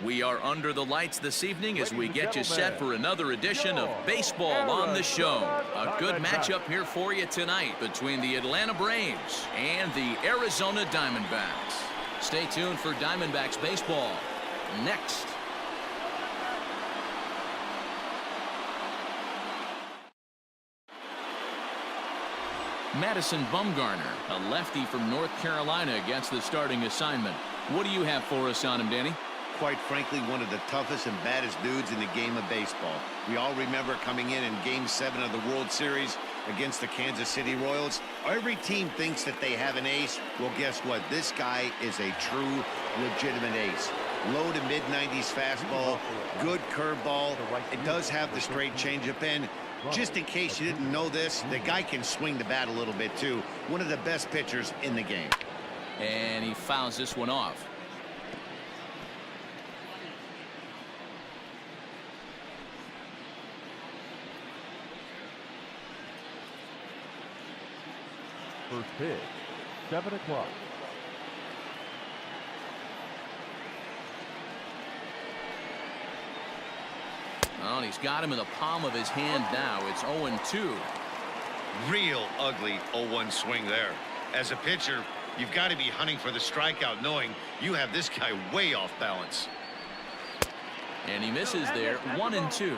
We are under the lights this evening as we get you set for another edition of Baseball on the Show. A good matchup here for you tonight between the Atlanta Braves and the Arizona Diamondbacks. Stay tuned for Diamondbacks baseball next. Madison Bumgarner, a lefty from North Carolina, gets the starting assignment. What do you have for us on him, Danny? Quite frankly, one of the toughest and baddest dudes in the game of baseball. We all remember coming in Game 7 of the World Series against the Kansas City Royals. Every team thinks that they have an ace. Well, guess what? This guy is a true, legitimate ace. Low to mid-90s fastball, good curveball. It does have the straight changeup in. Just in case you didn't know this, the guy can swing the bat a little bit too. One of the best pitchers in the game. And he fouls this one off. First pitch, 7 o'clock. Well, he's got him in the palm of his hand now. It's 0-2. Real ugly 0-1 swing there. As a pitcher, you've got to be hunting for the strikeout, knowing you have this guy way off balance. And he misses there, 1-2.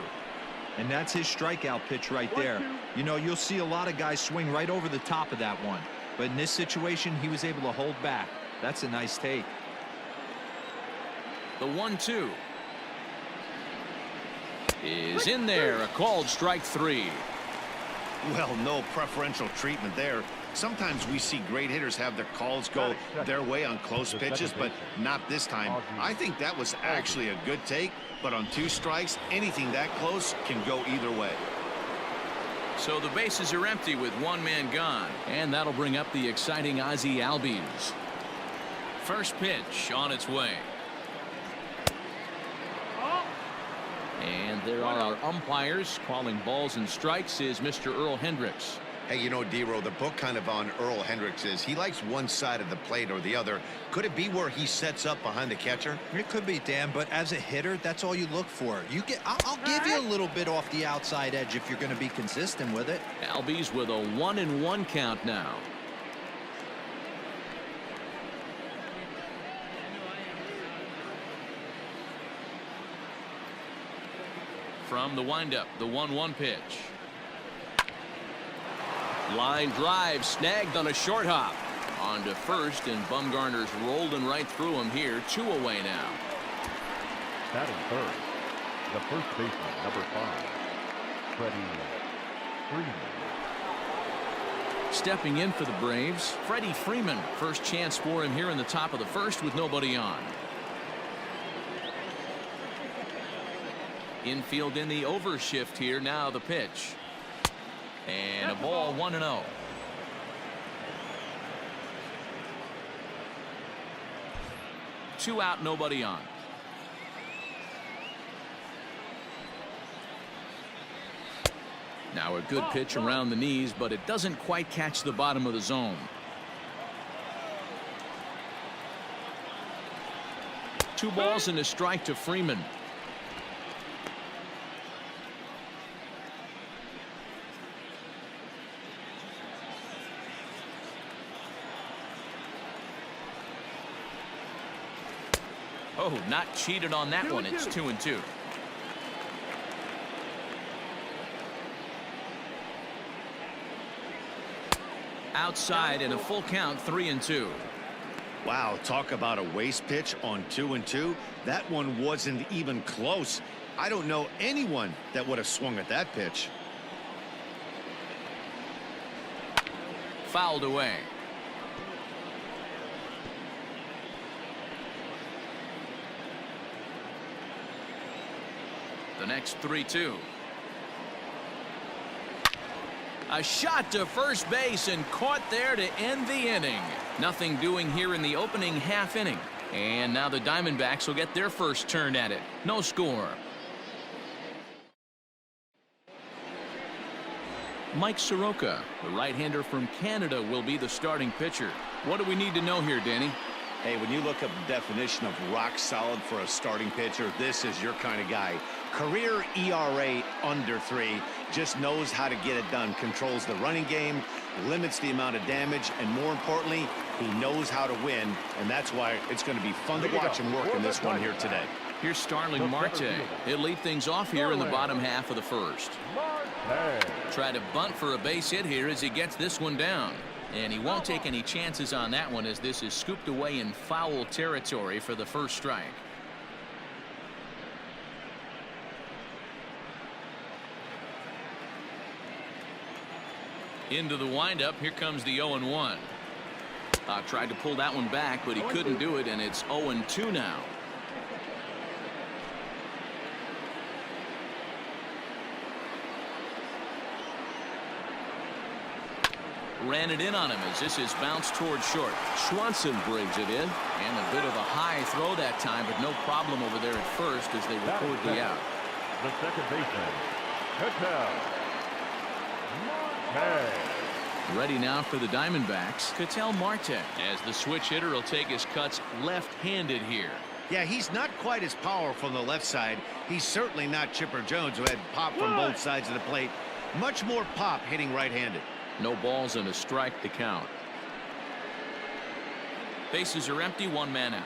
And that's his strikeout pitch right there. You know, you'll see a lot of guys swing right over the top of that one. But in this situation, he was able to hold back. That's a nice take. The 1-2 is in there. A called strike 3. Well, no preferential treatment there. Sometimes we see great hitters have their calls go their way on close pitches, but not this time. I think that was actually a good take, but on 2 strikes, anything that close can go either way. So the bases are empty with 1 man gone, and that'll bring up the exciting Ozzie Albies. First pitch on its way. And there are our umpires. Calling balls and strikes is Mr. Earl Hendricks. Hey, you know, D-Row, the book kind of on Earl Hendricks is he likes one side of the plate or the other. Could it be where he sets up behind the catcher? It could be, Dan, but as a hitter, that's all you look for. I'll give you a little bit off the outside edge if you're going to be consistent with it. Albies with a 1-1 count now. From the windup, the 1-1 pitch. Line drive snagged on a short hop. On to first, and Bumgarner's rolling right through him here. 2 away now. Batting third, the first baseman, number 5, Freddie Freeman. Stepping in for the Braves, Freddie Freeman. First chance for him here in the top of the first with nobody on. Infield in the overshift here. Now the pitch. And a ball, 1-0. Two out, nobody on. Now a good pitch around the knees, but it doesn't quite catch the bottom of the zone. 2 balls and a strike to Freeman. Oh, not cheated on that one. It's 2-2. Outside and a full count, 3-2. Wow, talk about a waste pitch on 2-2. That one wasn't even close. I don't know anyone that would have swung at that pitch. Fouled away. The next 3-2. A shot to first base and caught there to end the inning. Nothing doing here in the opening half inning. And now the Diamondbacks will get their first turn at it. No score. Mike Soroka, the right-hander from Canada, will be the starting pitcher. What do we need to know here, Danny? Hey, when you look up the definition of rock solid for a starting pitcher, this is your kind of guy. Career ERA under 3, just knows how to get it done, controls the running game, limits the amount of damage, and more importantly, he knows how to win, and that's why it's going to be fun to watch him work in this one here today. Here's Starling Marte. He'll lead things off here in the bottom half of the first. Try to bunt for a base hit here as he gets this one down. And he won't take any chances on that one as this is scooped away in foul territory for the first strike. Into the windup, here comes the 0-1. Tried to pull that one back, but he couldn't do it, and it's 0-2 now. Ran it in on him as this is bounced toward short. Swanson brings it in. And a bit of a high throw that time, but no problem over there at first as they record the out. The second baseman, Ketel Marte. Ready now for the Diamondbacks, Ketel Marte, as the switch hitter will take his cuts left-handed here. Yeah, he's not quite as powerful on the left side. He's certainly not Chipper Jones, who had pop from both sides of the plate. Much more pop hitting right-handed. No balls and a strike to count. Bases are empty, one man out.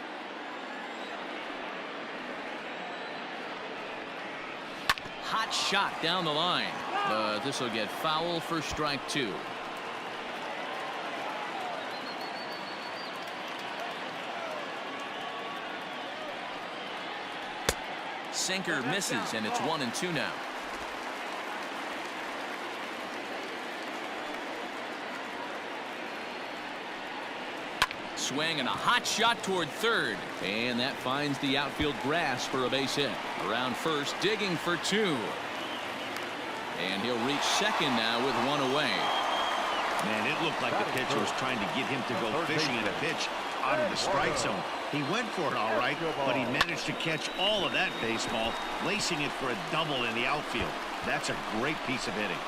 Hot shot down the line, but this will get foul for strike 2. Sinker misses, and it's 1-2 now. Swing and a hot shot toward third, and that finds the outfield grass for a base hit. Around first, digging for 2, and he'll reach second now with 1 away. Man, it looked like the pitcher was trying to get him to go fishing in a pitch out of the strike zone. He went for it all right, but he managed to catch all of that baseball, lacing it for a double in the outfield. That's a great piece of hitting.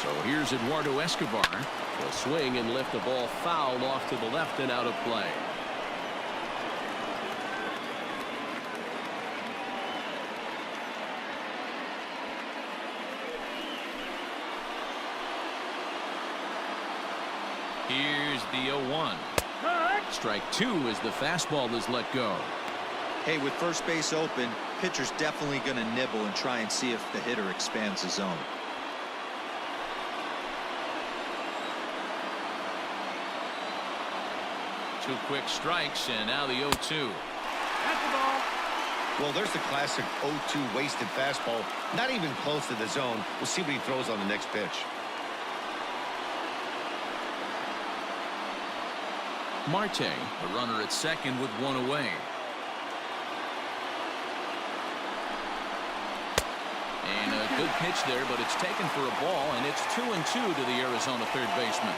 So here's Eduardo Escobar. He'll swing and lift the ball foul off to the left and out of play. Here's the 0-1. Strike 2 as the fastball is let go. Hey, with first base open, pitcher's definitely going to nibble and try and see if the hitter expands the zone. Two quick strikes, and now the 0-2. Well, there's the classic 0-2 wasted fastball. Not even close to the zone. We'll see what he throws on the next pitch. Marte, the runner at second with 1 away. And a good pitch there, but it's taken for a ball, and it's 2-2 to the Arizona third baseman.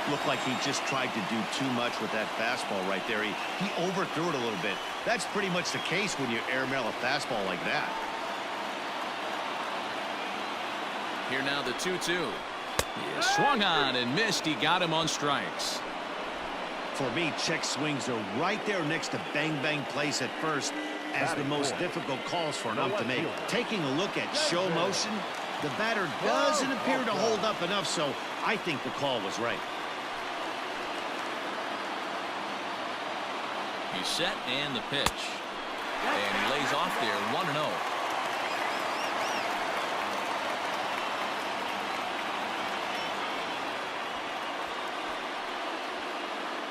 Looked like he just tried to do too much with that fastball right there. He overthrew it a little bit. That's pretty much the case when you airmail a fastball like that. Here now the 2-2. He swung on and missed. He got him on strikes. For me, check swings are right there next to bang plays at first as the most difficult calls for an ump to make. Taking a look at show motion, the batter doesn't appear to hold up enough, so I think the call was right. He's set and the pitch. And he lays off there 1-0.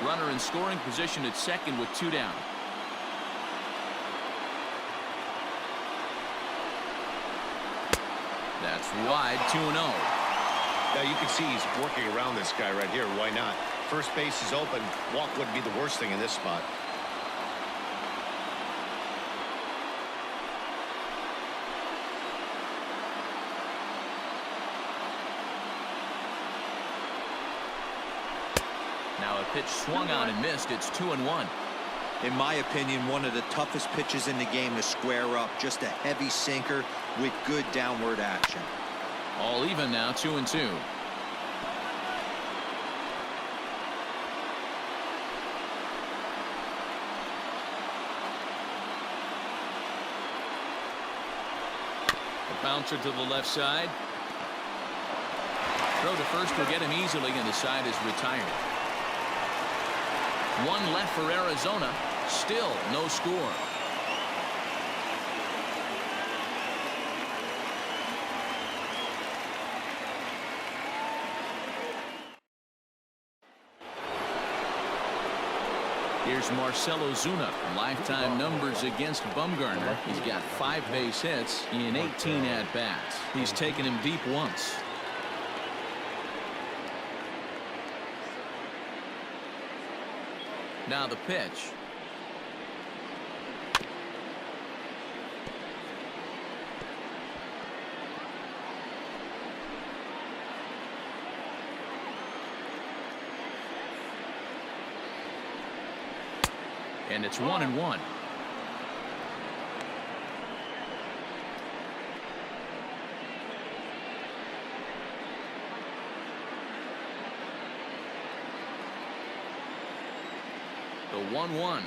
Runner in scoring position at second with 2 down. That's wide, 2-0. Now you can see he's working around this guy right here. Why not? First base is open. Walk wouldn't be the worst thing in this spot. Now a pitch swung on and missed. It's 2-1. In my opinion, one of the toughest pitches in the game to square up. Just a heavy sinker with good downward action. All even now, 2-2. The bouncer to the left side. Throw to first will get him easily, and the side is retired. One left for Arizona. Still no score. Here's Marcell Ozuna. Lifetime numbers against Bumgarner. He's got 5 base hits in 18 at-bats. He's taken him deep once. Now the pitch. And it's 1-1. The 1-1.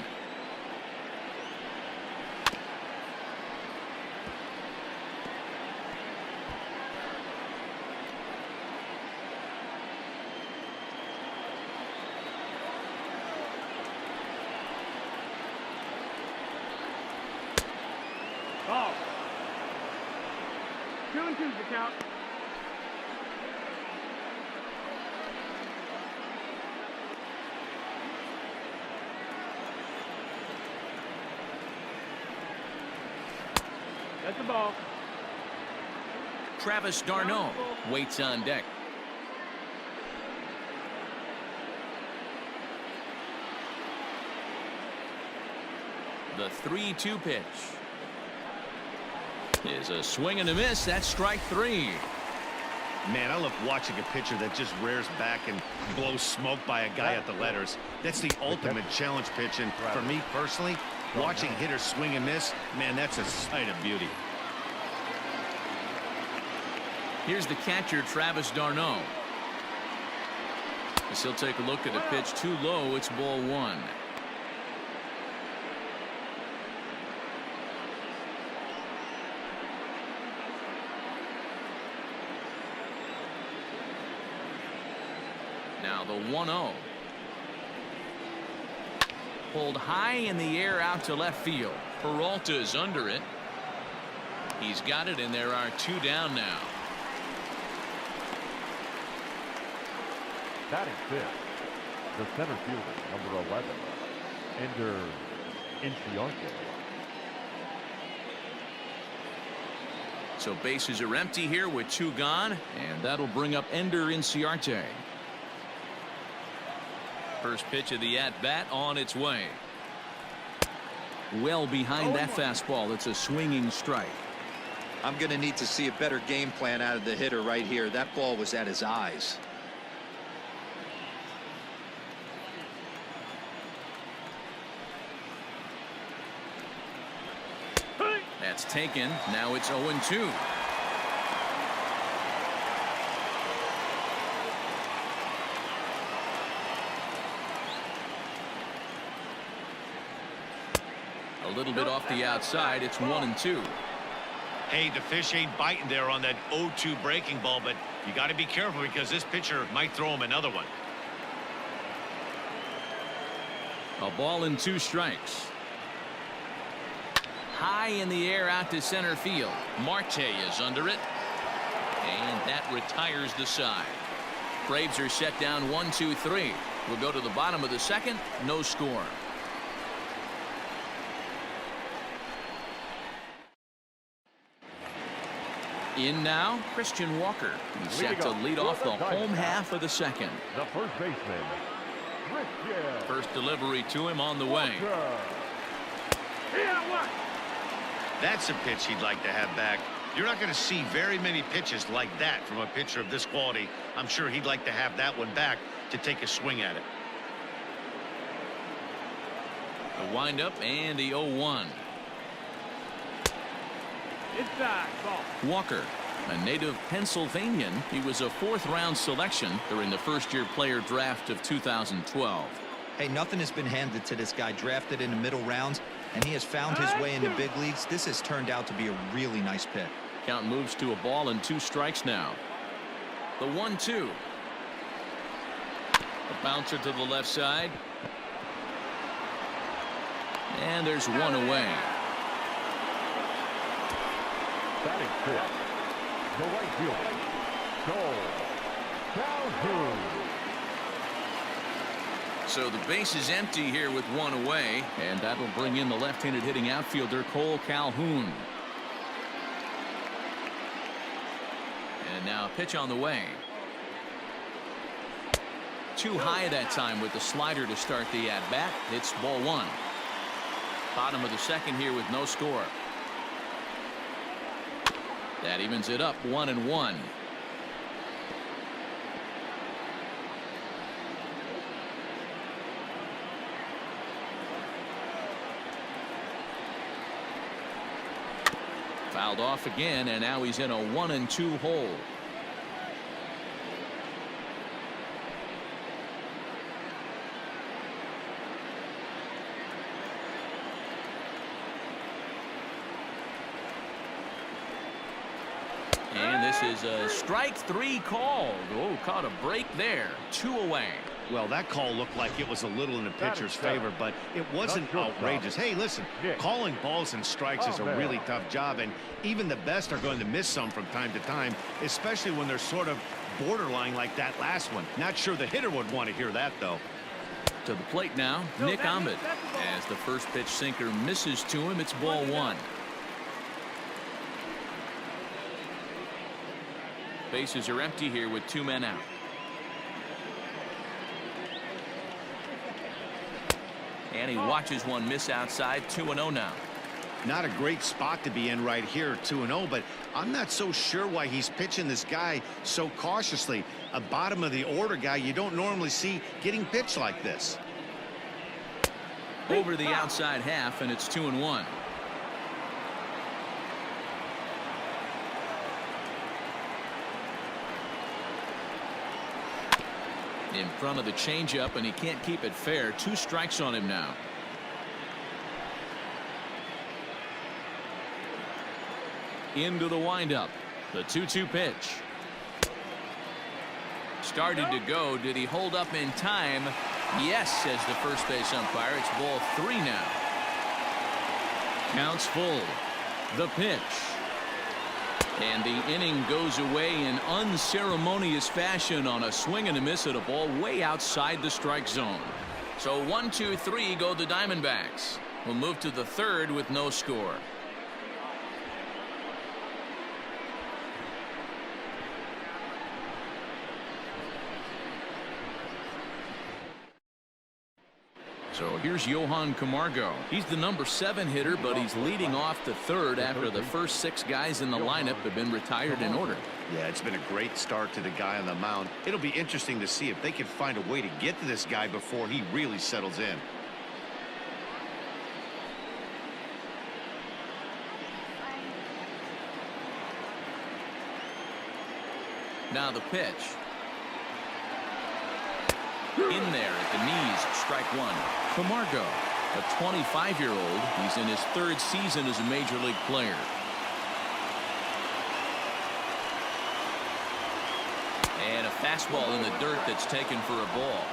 Ball. 2-2 the count. That's the ball. Travis d'Arnaud waits on deck. The 3-2 pitch is a swing and a miss. That's strike 3. Man, I love watching a pitcher that just rears back and blows smoke by a guy at the letters. That's the ultimate challenge pitch, and for me personally, watching hitters swing and miss, man, that's a sight of beauty. Here's the catcher, Travis d'Arnaud. As he'll take a look at a pitch too low. It's ball 1. Now the 1-0. Pulled high in the air out to left field. Peralta's under it. He's got it, and there are 2 down now. Batting fifth, the center fielder, number 11, Ender Inciarte. So bases are empty here with 2 gone, and that'll bring up Ender Inciarte. First pitch of the at-bat on its way. Well behind that fastball. It's a swinging strike. I'm going to need to see a better game plan out of the hitter right here. That ball was at his eyes. That's taken. Now it's 0-2. A little bit off the outside. It's 1-2. Hey, the fish ain't biting there on that 0-2 breaking ball, but you got to be careful because this pitcher might throw him another one. A ball and 2 strikes. High in the air out to center field. Marte is under it, and that retires the side. Braves are set down 1-2-3. We'll go to the bottom of the second. No score. In now, Christian Walker. He's set to lead off the home half of the second. The first baseman, Christian. First delivery to him on the way. That's a pitch he'd like to have back. You're not going to see very many pitches like that from a pitcher of this quality. I'm sure he'd like to have that one back to take a swing at it. The windup and the 0-1. Inside ball. Walker, a native Pennsylvanian. He was a 4th-round selection during the first-year player draft of 2012. Hey, nothing has been handed to this guy. Drafted in the middle rounds, and he has found his way in the big leagues. This has turned out to be a really nice pick. Count moves to a ball and 2 strikes now. The 1-2. A bouncer to the left side. And there's one away. Batting fifth. The right fielder, Joel Calhoun. So the base is empty here with 1 away, and that'll bring in the left-handed hitting outfielder Cole Calhoun. And now a pitch on the way. Too high that time with the slider to start the at-bat. It's ball 1. Bottom of the 2nd here with no score. That evens it up 1-1. Fouled off again, and now he's in a 1-2 hole. And this is a strike 3 called. Oh, caught a break there. 2 away. Well, that call looked like it was a little in the pitcher's favor, but it wasn't outrageous. Hey, listen, calling balls and strikes is a really tough job, and even the best are going to miss some from time to time, especially when they're sort of borderline like that last one. Not sure the hitter would want to hear that, though. To the plate now, Nick Ahmed. As the first pitch sinker misses to him, it's ball 1. Bases are empty here with 2 men out. And he watches one miss outside. 2-0 now. Not a great spot to be in right here, 2-0, but I'm not so sure why he's pitching this guy so cautiously. A bottom of the order guy you don't normally see getting pitched like this. Over the outside half, and it's 2-1. In front of the changeup, and he can't keep it fair. 2 strikes on him now. Into the windup. The 2-2 pitch. Started to go. Did he hold up in time? Yes, says the first base umpire. It's ball 3 now. Counts full. The pitch. And the inning goes away in unceremonious fashion on a swing and a miss at a ball way outside the strike zone. So 1-2-3 go the Diamondbacks. We'll move to the 3rd with no score. So here's Johan Camargo. He's the number 7 hitter, but he's leading off the 3rd after the first 6 guys in the lineup have been retired in order. Yeah, it's been a great start to the guy on the mound. It'll be interesting to see if they can find a way to get to this guy before he really settles in. Now the pitch. In there at the knees, strike 1. Camargo, a 25-year-old. He's in his 3rd season as a major league player. And a fastball in the dirt that's taken for a ball.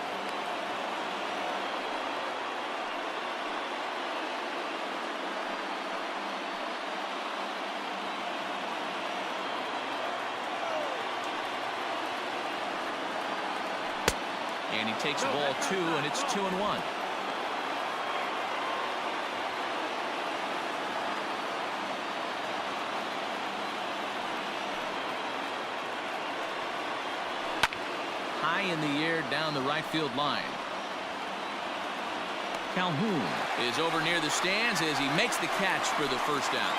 And he takes ball 2, and it's 2-1. High in the air down the right field line. Calhoun is over near the stands as he makes the catch for the first down.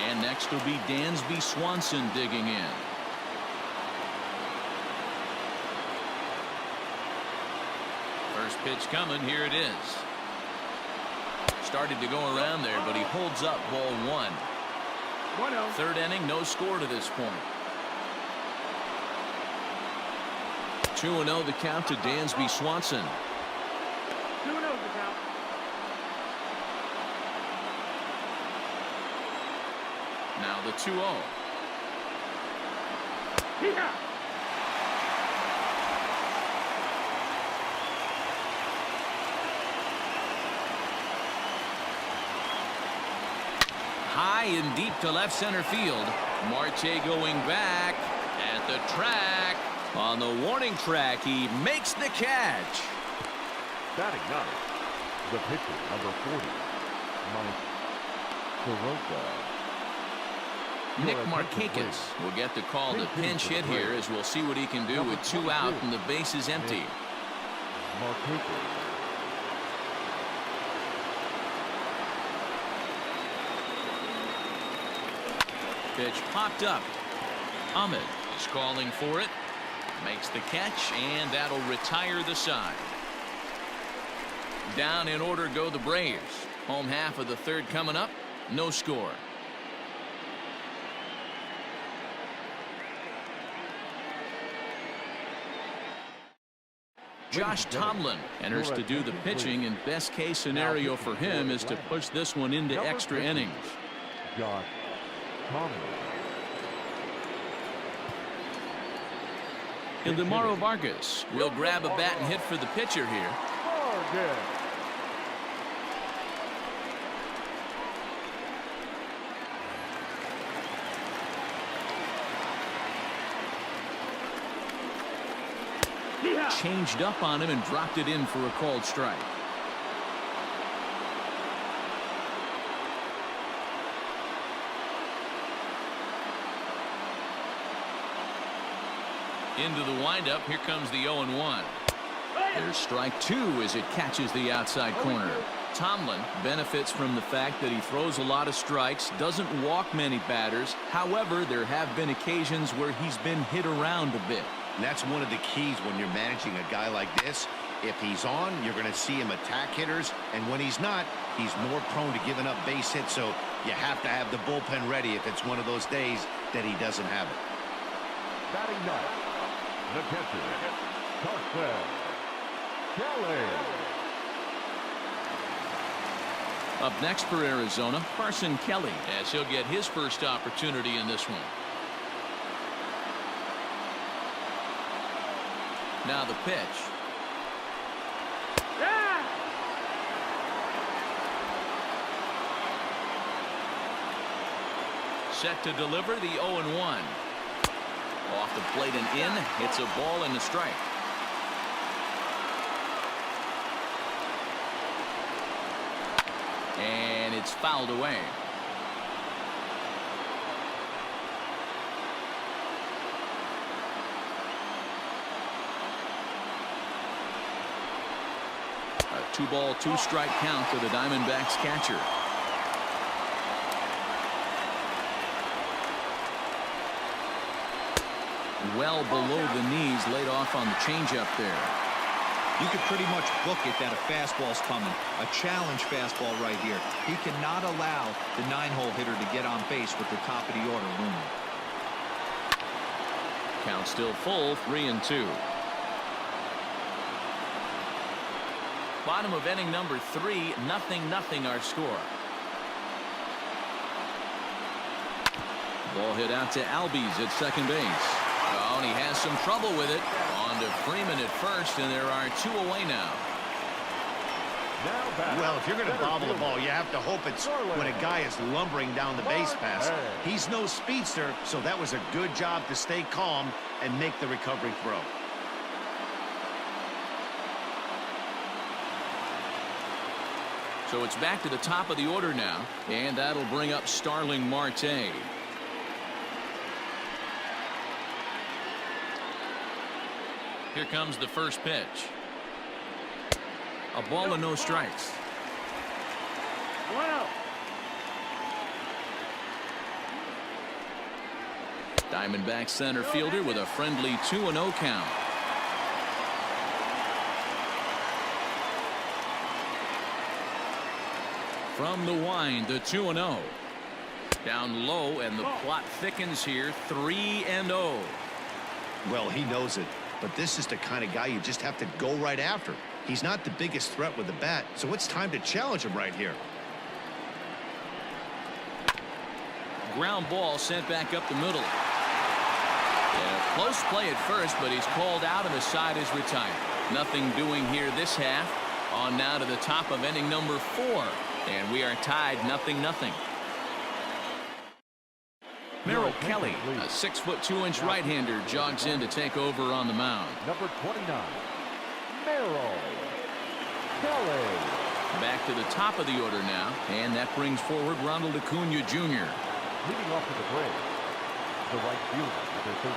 And next will be Dansby Swanson digging in. Pitch coming. Here it is. Started to go around there, but he holds up ball one. 1-0. Third inning, no score to this point. 2-0 the count to Dansby Swanson. 2-0 the count. Now the 2-0. Yeah. High and deep to left center field. Marte going back at the track. On the warning track, he makes the catch. Batting ninth, the pitcher, number 40, Mike Soroka. Nick Markakis will get the call to pinch hit here, as we'll see what he can do with 2 out and the base is empty. Markakis. Pitch popped up. Ahmed is calling for it. Makes the catch, and that'll retire the side. Down in order go the Braves. Home half of the third coming up. No score. Josh Tomlin enters to do the pitching, and best case scenario for him is to push this one into extra innings. Josh Tomlin. Ildemaro Vargas will grab a bat and hit for the pitcher here. Vargas. Yeah. Changed up on him and dropped it in for a called strike. Into the windup. Here comes the 0-1. There's strike 2 as it catches the outside corner. Tomlin benefits from the fact that he throws a lot of strikes, doesn't walk many batters. However, there have been occasions where he's been hit around a bit. And that's one of the keys when you're managing a guy like this. If he's on, you're going to see him attack hitters, and when he's not, he's more prone to giving up base hits, so you have to have the bullpen ready if it's one of those days that he doesn't have it. Batting ninth, the catcher, Carson Kelly. Up next for Arizona, Carson Kelly, as he'll get his first opportunity in this one. Now the pitch. Yeah. Set to deliver the 0-1. Off the plate and in. Hits a ball and a strike. And it's fouled away. A 2-ball, 2-strike count for the Diamondbacks catcher. Well below the knees, laid off on the changeup there. You could pretty much book it that a fastball's coming. A challenge fastball right here. He cannot allow the 9-hole hitter to get on base with the top of the order looming. Count still full, 3-2. Bottom of inning number 3, 0-0 our score. Ball hit out to Albies at second base. Oh, and he has some trouble with it. On to Freeman at first, and there are 2 away now. Well, if you're going to bobble the ball, you have to hope it's when a guy is lumbering down the base pass. He's no speedster, so that was a good job to stay calm and make the recovery throw. So it's back to the top of the order now, and that'll bring up Starling Marte. Here comes the first pitch. A ball and no strikes. 1-0. Diamondback center fielder with a friendly 2-0 count. From the wind, the 2-0. Down low, and the plot thickens here. 3-0. Well, he knows it, but this is the kind of guy you just have to go right after. He's not the biggest threat with the bat, so it's time to challenge him right here. Ground ball sent back up the middle. Yeah, close play at first, but he's called out and the side is retired. Nothing doing here this half. On now to the top of inning number 4. And we are tied 0-0. Merrill Kelly, a 6'2" right-hander, jogs in to take over on the mound. Number 29, Merrill Kelly. Back to the top of the order now, and that brings forward Ronald Acuna Jr. Leading off to the Braves, the right fielder, number 13.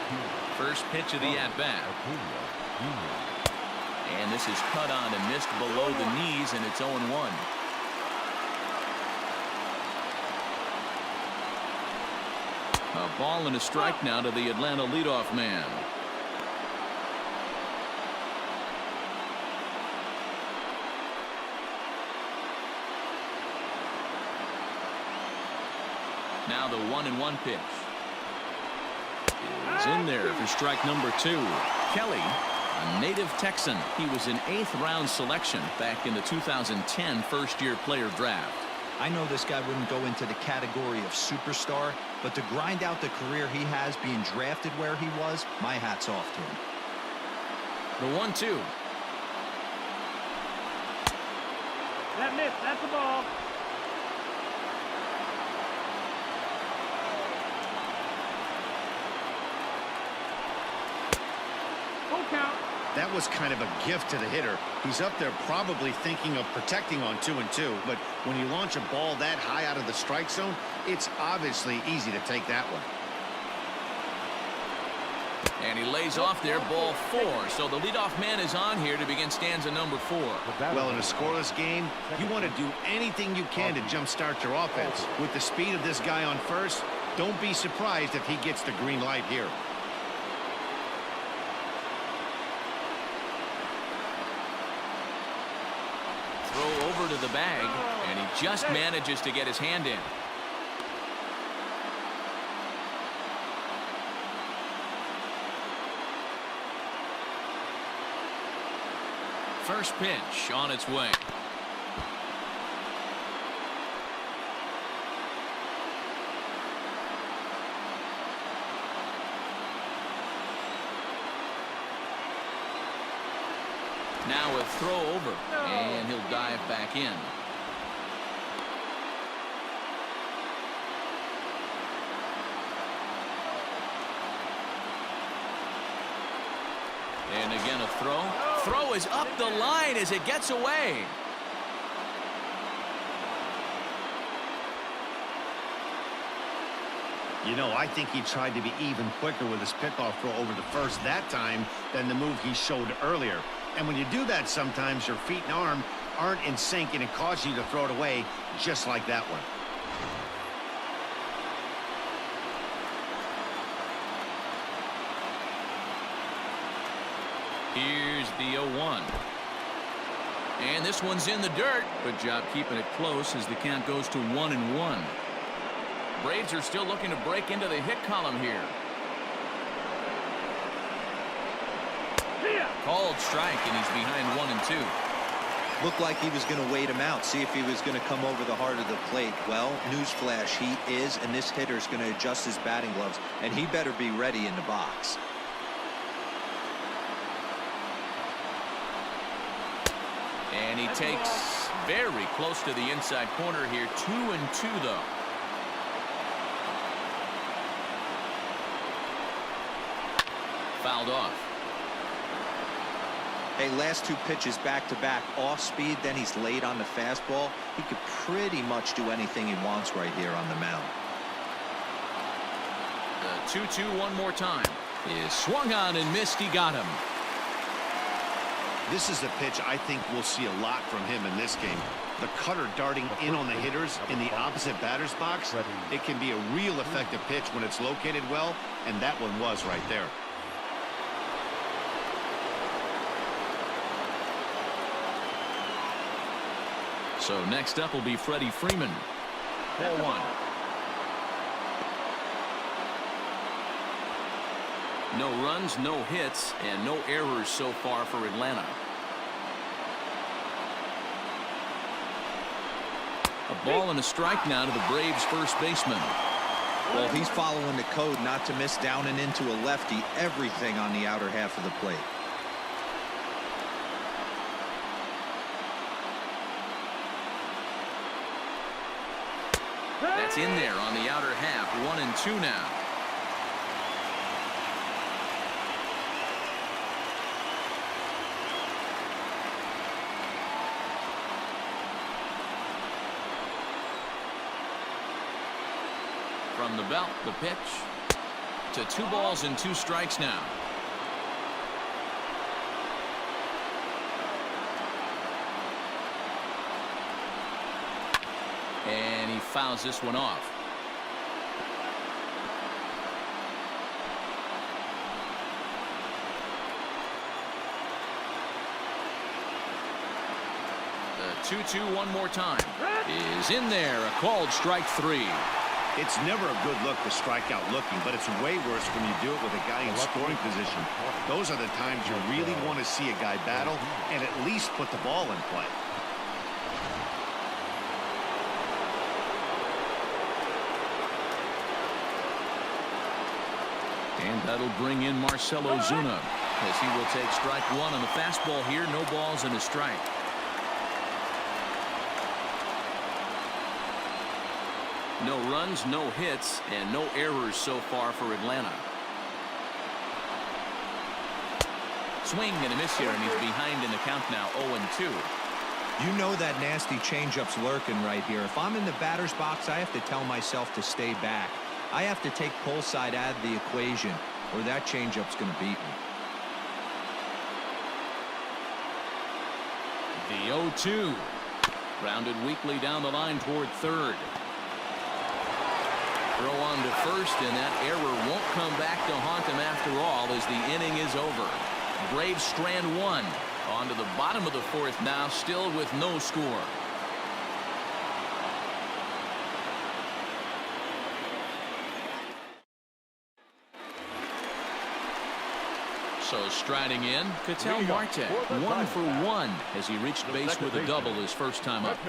First pitch of the at-bat. Acuna Jr. And this is cut on and missed below the knees, and it's 0-1. A ball and a strike now to the Atlanta leadoff man. Now the 1-1 pitch is in there for strike number 2. Kelly, a native Texan. He was an 8th round selection back in the 2010 first-year player draft. I know this guy wouldn't go into the category of superstar, but to grind out the career he has being drafted where he was, my hat's off to him. The 1-2. That missed. That's the ball. Full count. That was kind of a gift to the hitter. He's up there probably thinking of protecting on 2-2, but when you launch a ball that high out of the strike zone, it's obviously easy to take that one. And he lays off there, ball 4. So the leadoff man is on here to begin stanza number 4. Well, in a scoreless game, you want to do anything you can to jumpstart your offense. With the speed of this guy on first, don't be surprised if he gets the green light here. Throw over to the bag, and he just manages to get his hand in. First pitch on its way. Now a throw over, and he'll dive back in. And again a throw. Throw is up the line as it gets away. You know, I think he tried to be even quicker with his pickoff throw over the first that time than the move he showed earlier. And when you do that, sometimes your feet and arm aren't in sync, and it causes you to throw it away just like that one. Here's the 0-1. And this one's in the dirt. Good job keeping it close as the count goes to 1-1. Braves are still looking to break into the hit column here. Called strike, and he's behind 1-2. Looked like he was going to wait him out, see if he was going to come over the heart of the plate. Well, newsflash, he is, and this hitter's going to adjust his batting gloves, and he better be ready in the box. And he takes very close to the inside corner here. 2-2 though. Fouled off. Hey, last 2 pitches back-to-back off speed, then he's late on the fastball. He could pretty much do anything he wants right here on the mound. The 2-2 one more time. Is swung on and missed. He got him. This is a pitch I think we'll see a lot from him in this game. The cutter darting in on the hitters in the opposite batter's box. It can be a real effective pitch when it's located well, and that one was right there. So next up will be Freddie Freeman. Ball one. No runs, no hits, and no errors so far for Atlanta. A ball and a strike now to the Braves' first baseman. Well, he's following the code not to miss down and into a lefty, everything on the outer half of the plate. That's in there on the outer half. 1-2 now. From the belt, the pitch to 2 balls and 2 strikes now. And he fouls this one off. The 2-2 one more time is in there. A called strike 3. It's never a good look to strike out looking, but it's way worse when you do it with a guy in scoring position. Those are the times you really want to see a guy battle and at least put the ball in play. And that'll bring in Marcell Ozuna as he will take strike 1 on the fastball here. No balls and a strike. No runs, no hits, and no errors so far for Atlanta. Swing and a miss here, and he's behind in the count now, 0-2. You know that nasty changeup's lurking right here. If I'm in the batter's box, I have to tell myself to stay back. I have to take pull side out of the equation, or that changeup's going to beat me. The 0-2. Grounded weakly down the line toward third. Throw on to first, and that error won't come back to haunt them after all as the inning is over. Braves strand 1. On to the bottom of the 4th now, still with no score. So striding in, Ketel Marte, 1 for 1 as he reached base with a double his first time up.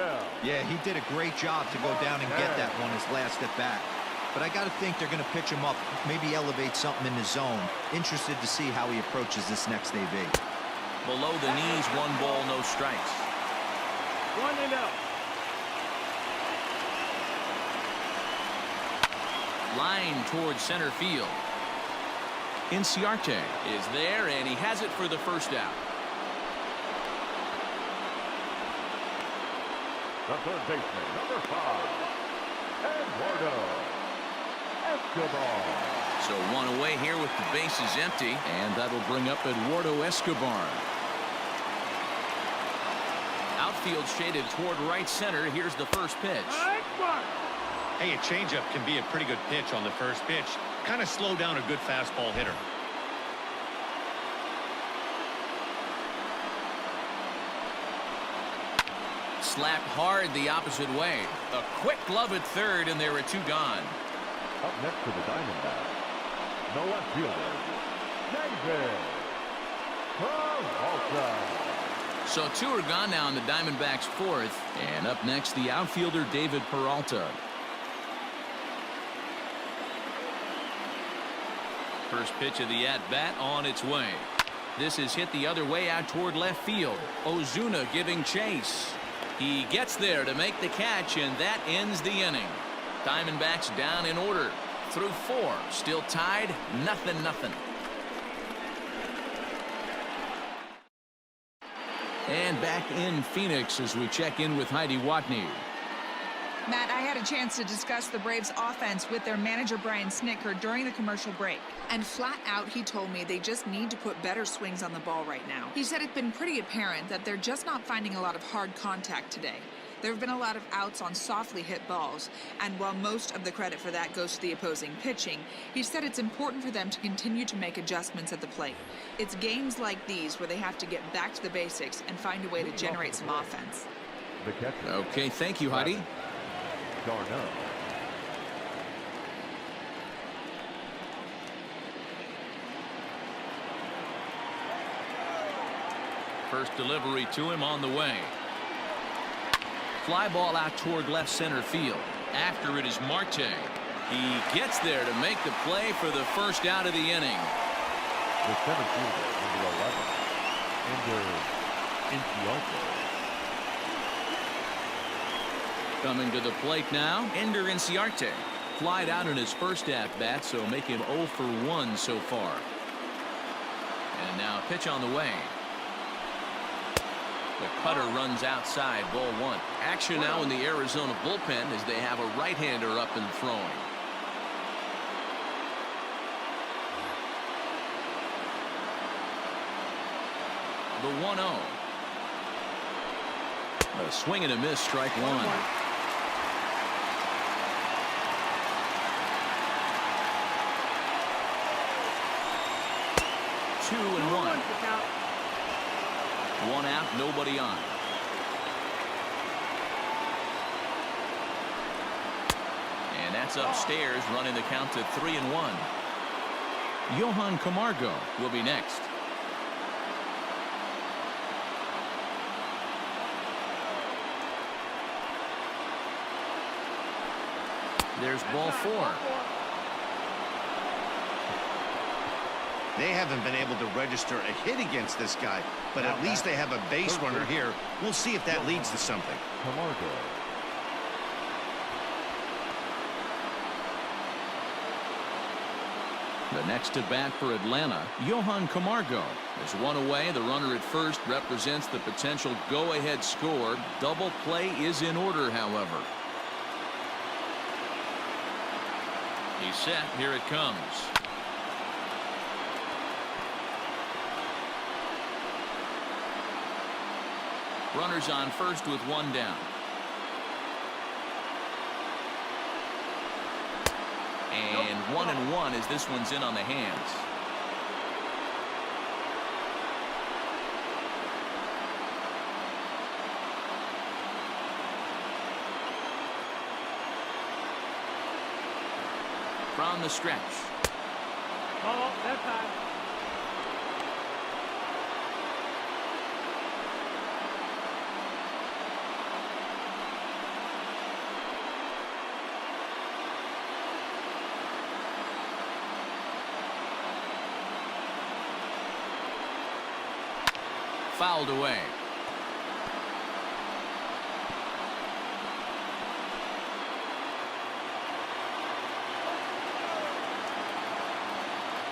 Yeah, he did a great job to go down and get that one his last at bat. But I got to think they're going to pitch him up, maybe elevate something in the zone. Interested to see how he approaches this next AB. Below the knees, 1 ball, no strikes. 1-0. Line towards center field. Inciarte is there, and he has it for the first out. The third baseman, number 5, Eduardo Escobar. So 1 away here with the bases empty, and that'll bring up Eduardo Escobar. Outfield shaded toward right center. Here's the first pitch. Hey, a changeup can be a pretty good pitch on the first pitch. Kind of slow down a good fastball hitter. Slapped hard the opposite way. A quick glove at third, and there are 2 gone. Up next to the Diamondbacks, the left fielder, David Peralta. So 2 are gone now in the Diamondbacks' 4th, and up next the outfielder David Peralta. First pitch of the at-bat on its way. This is hit the other way out toward left field. Ozuna giving chase. He gets there to make the catch, and that ends the inning. Diamondbacks down in order. Through 4. Still tied, 0-0. And back in Phoenix as we check in with Heidi Watney. Matt, I had a chance to discuss the Braves offense with their manager Brian Snitker during the commercial break. And flat out, he told me they just need to put better swings on the ball right now. He said it's been pretty apparent that they're just not finding a lot of hard contact today. There have been a lot of outs on softly hit balls, and while most of the credit for that goes to the opposing pitching, he said it's important for them to continue to make adjustments at the plate. It's games like these where they have to get back to the basics and find a way to generate some offense. The catcher. Okay, thank you, Heidi. Darno. First delivery to him on the way. Fly ball out toward left center field. After it is Marte. He gets there to make the play for the first out of the inning. The center fielder, number 11, Ender Inciarte. Coming to the plate now, Ender Inciarte. Flied out in his first at-bat, so make him 0 for 1 so far. And now pitch on the way. The cutter runs outside, ball 1. Action now in the Arizona bullpen as they have a right-hander up and throwing. The 1-0. A swing and a miss, strike 1. Two and one. One out, nobody on. And that's upstairs, running the count to 3-1. Johan Camargo will be next. There's ball 4. They haven't been able to register a hit against this guy, but at least they have a base runner here. We'll see if that leads to something. Camargo. The next to bat for Atlanta, Johan Camargo. There's one away. The runner at first represents the potential go-ahead score. Double play is in order, however. He's set. Here it comes. Runners on first with one down. And 1-1 as this one's in on the hands. From the stretch. Ball, that time. Fouled away.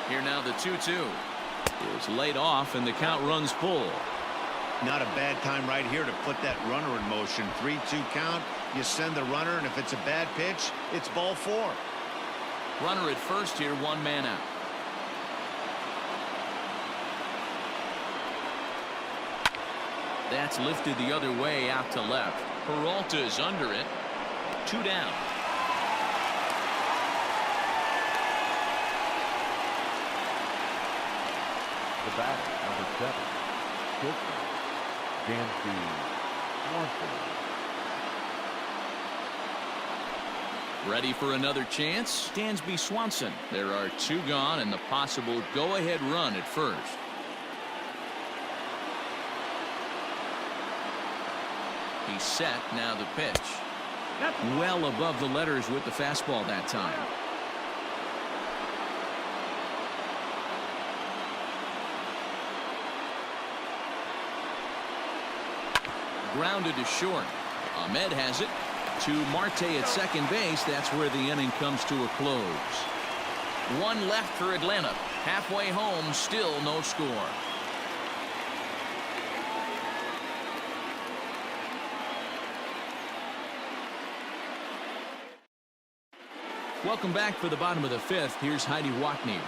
Here now the 2-2 is laid off and the count runs full. Not a bad time right here to put that runner in motion. 3-2 count. You send the runner, and if it's a bad pitch, it's ball 4. Runner at first here, one man out. That's lifted the other way out to left. Peralta is under it. 2 down. The batter, number 7, Swanson. Ready for another chance? Dansby Swanson. There are 2 gone and the possible go-ahead run at first. He's set. Now the pitch. Well above the letters with the fastball that time. Grounded to short. Ahmed has it. To Marte at second base. That's where the inning comes to a close. 1 left for Atlanta. Halfway home, still no score. Welcome back for the bottom of the 5th. Here's Heidi Watney.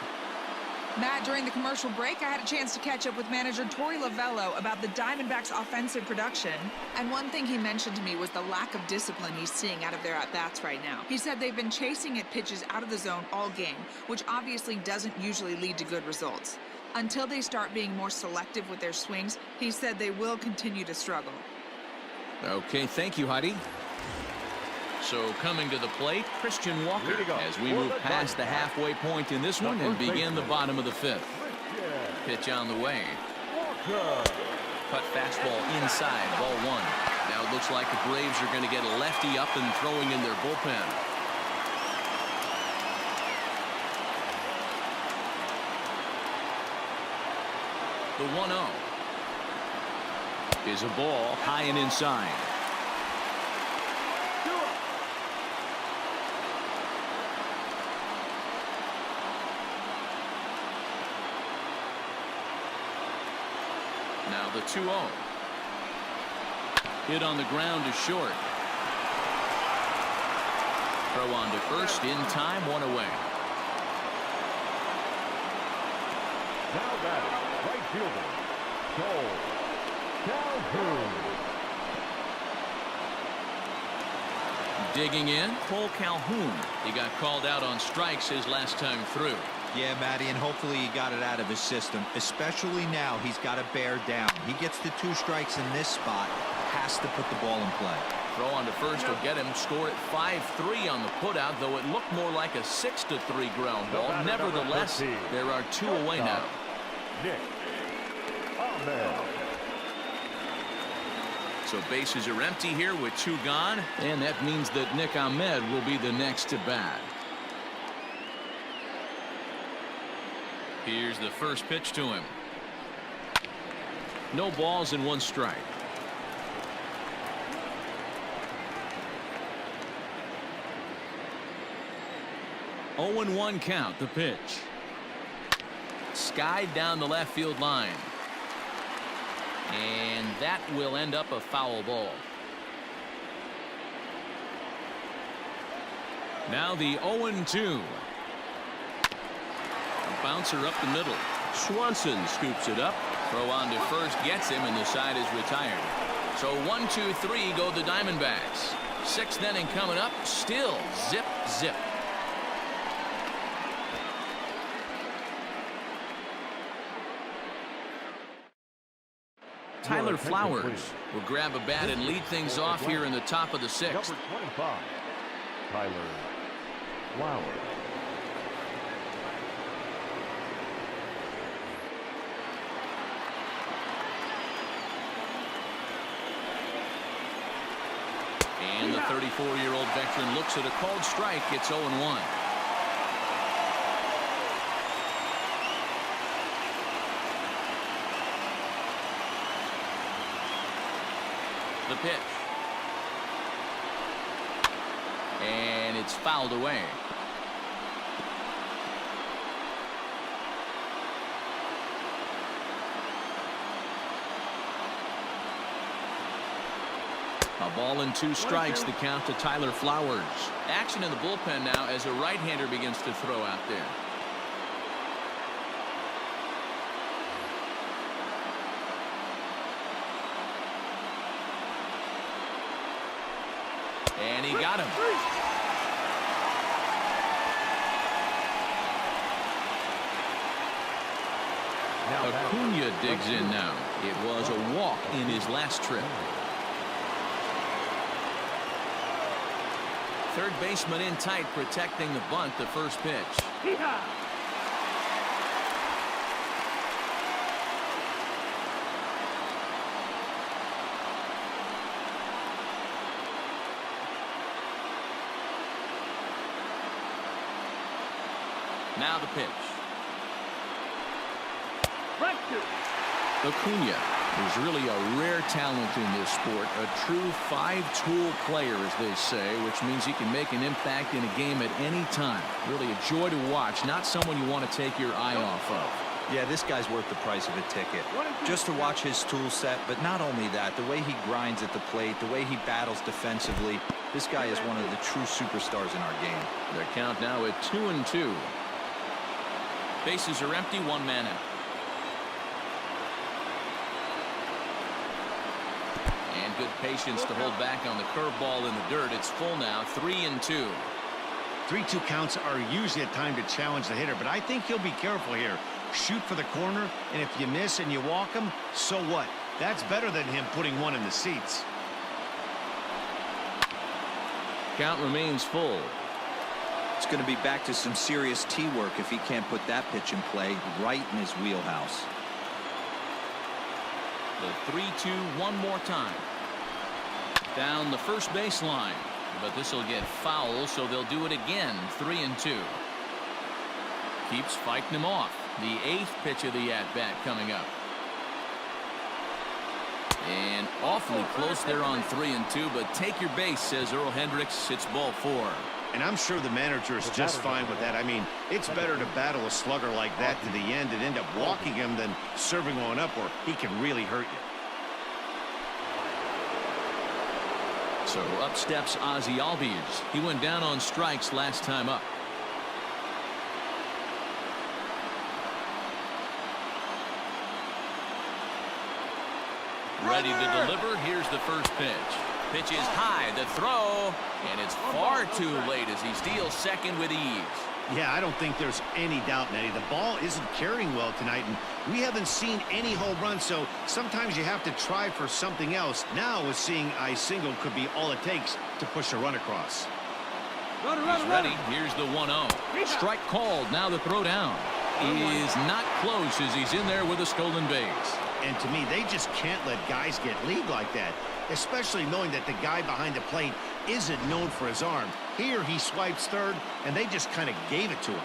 Matt, during the commercial break, I had a chance to catch up with manager Torey Lovello about the Diamondbacks' offensive production. And one thing he mentioned to me was the lack of discipline he's seeing out of their at-bats right now. He said they've been chasing at pitches out of the zone all game, which obviously doesn't usually lead to good results. Until they start being more selective with their swings, he said they will continue to struggle. Okay, thank you, Heidi. So coming to the plate, Christian Walker, as we move past the halfway point in this one and begin the bottom of the fifth. Pitch on the way. Cut fastball inside, ball one. Now it looks like the Braves are going to get a lefty up and throwing in their bullpen. The 1-0 is a ball high and inside. Now the 2-0. Hit on the ground to short. Throw on to first in time, one away. Now batting, right fielder, Cole Calhoun. Digging in, Cole Calhoun. He got called out on strikes his last time through. Yeah, Matty, and hopefully he got it out of his system, especially now he's got to bear down. He gets the 2 strikes in this spot, has to put the ball in play. Throw on to first will get him. Score at 5-3 on the putout, though it looked more like a 6-3 ground ball. Nevertheless, there are 2 away now. Nick Ahmed. So bases are empty here with 2 gone, and that means that Nick Ahmed will be the next to bat. Here's the first pitch to him. No balls and 1 strike. Oh and 1 count. The pitch. Skied down the left field line. And that will end up a foul ball. Now the 0-2. Bouncer up the middle. Swanson scoops it up. Throw on to first gets him, and the side is retired. So 1, 2, 3 go the Diamondbacks. 6th inning coming up. Still zip, zip. Tyler Flowers will grab a bat and lead things off here in the top of the 6th. Number 25, Tyler Flowers. And the 34-year-old veteran looks at a called strike. It's 0-1. The pitch. And it's fouled away. A ball and 2 strikes, the count to Tyler Flowers. Action in the bullpen now as a right-hander begins to throw out there. And he got him. Acuna digs in now. It was a walk in his last trip. Third baseman in tight, protecting the bunt. The first pitch. Now the pitch. Acuna is really a rare talent in this sport, a true 5-tool player, as they say, which means he can make an impact in a game at any time. Really a joy to watch, not someone you want to take your eye off of. Yeah, this guy's worth the price of a ticket. Just to watch his tool set, but not only that, the way he grinds at the plate, the way he battles defensively, this guy is one of the true superstars in our game. Their count now at 2-2. Bases are empty, 1 man out. And good patience to hold back on the curveball in the dirt. It's full now, 3-2. 3-2 counts are usually a time to challenge the hitter, but I think he'll be careful here. Shoot for the corner, and if you miss and you walk him, so what? That's better than him putting 1 in the seats. Count remains full. It's going to be back to some serious tee work if he can't put that pitch in play right in his wheelhouse. The 3-2 one more time. Down the first baseline. But this will get foul, so they'll do it again. 3-2. Keeps fighting him off. The 8th pitch of the at-bat coming up. And awfully close there on 3-2, but take your base, says Earl Hendricks. It's ball 4. And I'm sure the manager is just fine with that. I mean, it's better to battle a slugger like that to the end and end up walking him than serving one up where he can really hurt you. So up steps Ozzie Albies. He went down on strikes last time up. Ready to deliver. Here's the first pitch. Pitch is high. The throw. And it's far too late as he steals second with ease. Yeah, I don't think there's any doubt, Nettie. The ball isn't carrying well tonight, and we haven't seen any home runs, so sometimes you have to try for something else. Now, with seeing I single could be all it takes to push a run across. He's ready. Here's the 1-0. Strike called. Now the throw down is not close as he's in there with a stolen base. And to me, they just can't let guys get lead like that, especially knowing that the guy behind the plate isn't known for his arm. Here he swipes third, and they just kind of gave it to him.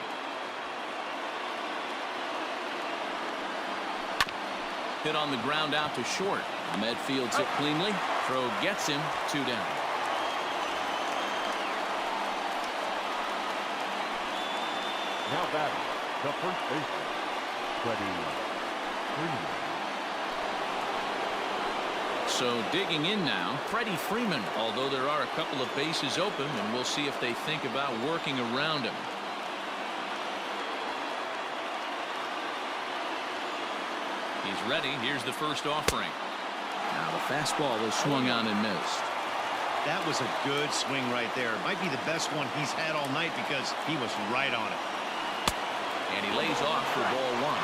Hit on the ground out to short. Ahmed fields it cleanly. Throw gets him. 2 down. Now batting, the first baseman, Freddie Freeman. So digging in now, Freddie Freeman, although there are a couple of bases open, and we'll see if they think about working around him. He's ready. Here's the first offering. Now the fastball is swung on and missed. That was a good swing right there. Might be the best one he's had all night because he was right on it. And he lays off for ball 1.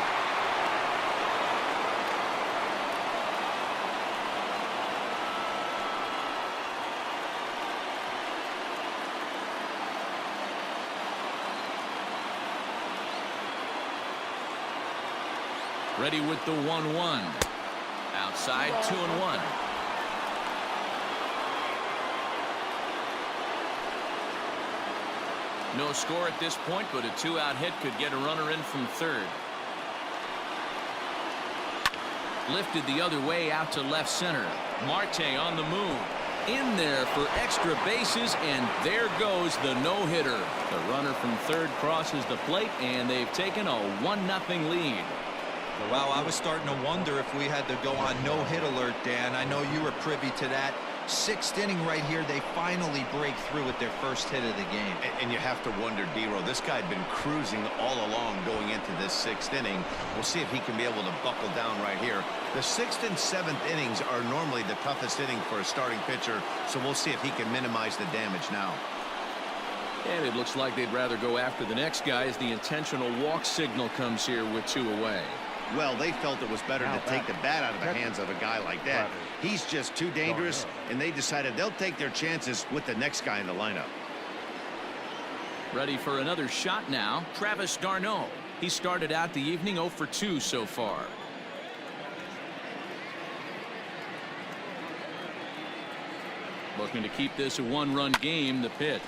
Ready with the 1-1. Outside, 2-1. No score at this point, but a 2-out hit could get a runner in from third. Lifted the other way out to left center. Marte on the move. In there for extra bases, and there goes the no-hitter. The runner from third crosses the plate, and they've taken a 1-0 lead. Wow, I was starting to wonder if we had to go on no-hit alert, Dan. I know you were privy to that. 6th inning right here, they finally break through with their first hit of the game. And you have to wonder, D-Row, this guy had been cruising all along going into this 6th inning. We'll see if he can be able to buckle down right here. The 6th and 7th innings are normally the toughest inning for a starting pitcher, so we'll see if he can minimize the damage now. And it looks like they'd rather go after the next guy as the intentional walk signal comes here with 2 away. Well, they felt it was better to take the bat out of the hands of a guy like that. He's just too dangerous, and they decided they'll take their chances with the next guy in the lineup. Ready for another shot now, Travis d'Arnaud. He started out the evening 0 for 2 so far. Looking to keep this a 1-run game. The pitch.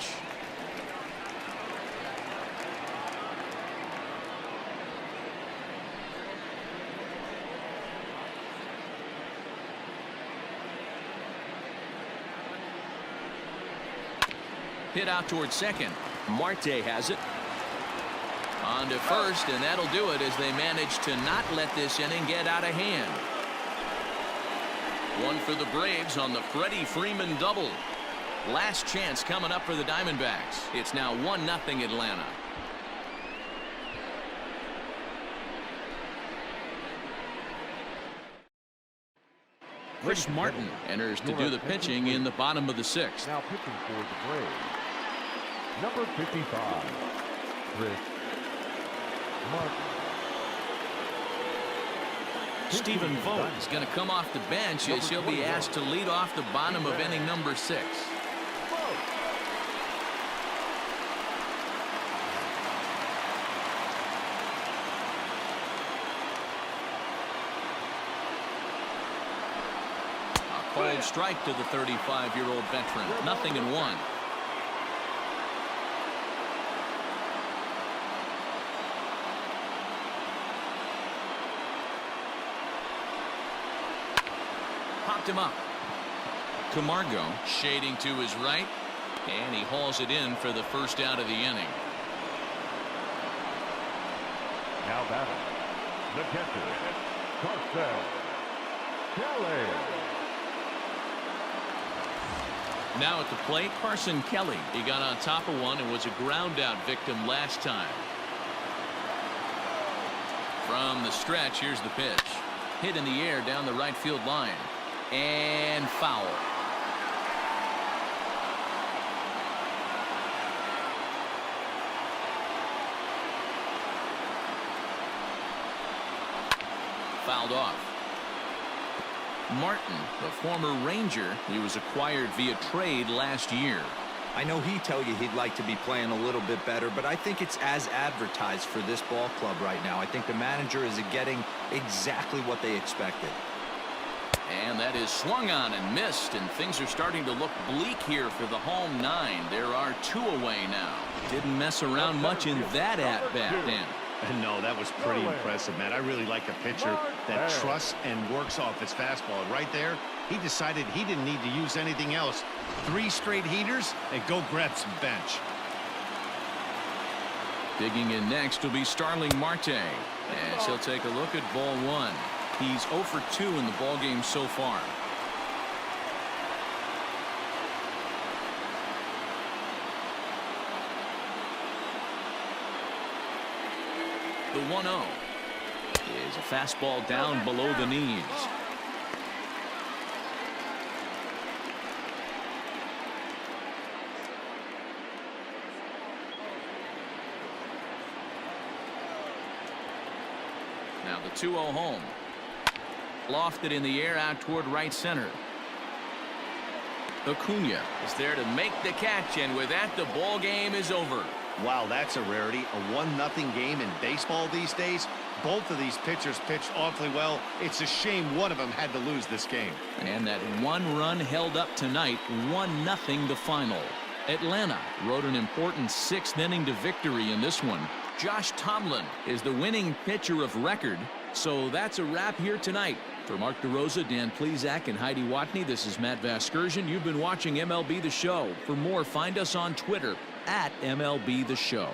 Hit out towards second. Marte has it. On to first, and that'll do it as they manage to not let this inning get out of hand. One for the Braves on the Freddie Freeman double. Last chance coming up for the Diamondbacks. It's now 1-0 Atlanta. Chris Martin enters to do the pitching in the bottom of the 6th. Now pitching for the Braves, number 55, Chris Martin. Stephen Vogt is going to come off the bench as he'll be asked to lead off the bottom of inning number 6. called strike to the 35-year-old veteran. 0-1. Popped him up. Camargo shading to his right, and he hauls it in for the first out of the inning. Now batting, the catcher, Carson Kelly. Now at the plate, Carson Kelly. He got on top of one and was a ground out victim last time. From the stretch, here's the pitch. Hit in the air down the right field line. And foul. Fouled off. Martin, the former Ranger, he was acquired via trade last year. I know he'd tell you he'd like to be playing a little bit better, but I think it's as advertised for this ball club right now. I think the manager is getting exactly what they expected. And that is swung on and missed, and things are starting to look bleak here for the home 9. There are 2 away now. Didn't mess around much in that at-bat, Dan. No, that was pretty impressive, Matt. I really like a pitcher that trusts and works off his fastball. Right there, he decided he didn't need to use anything else. 3 straight heaters, and go grab some bench. Digging in next will be Starling Marte, as he'll take a look at ball 1. He's 0 for 2 in the ballgame so far. The 1-0 is a fastball down below the knees. Now the 2-0 home. Lofted in the air out toward right center. Acuna is there to make the catch, and with that, the ball game is over. Wow, that's a rarity. A 1-0 game in baseball these days. Both of these pitchers pitched awfully well. It's a shame one of them had to lose this game. And that 1 run held up tonight. 1-0 the final. Atlanta rode an important 6th inning to victory in this one. Josh Tomlin is the winning pitcher of record. So that's a wrap here tonight. For Mark DeRosa, Dan Plesac, and Heidi Watney, this is Matt Vasgersian. You've been watching MLB The Show. For more, find us on Twitter @MLB The Show.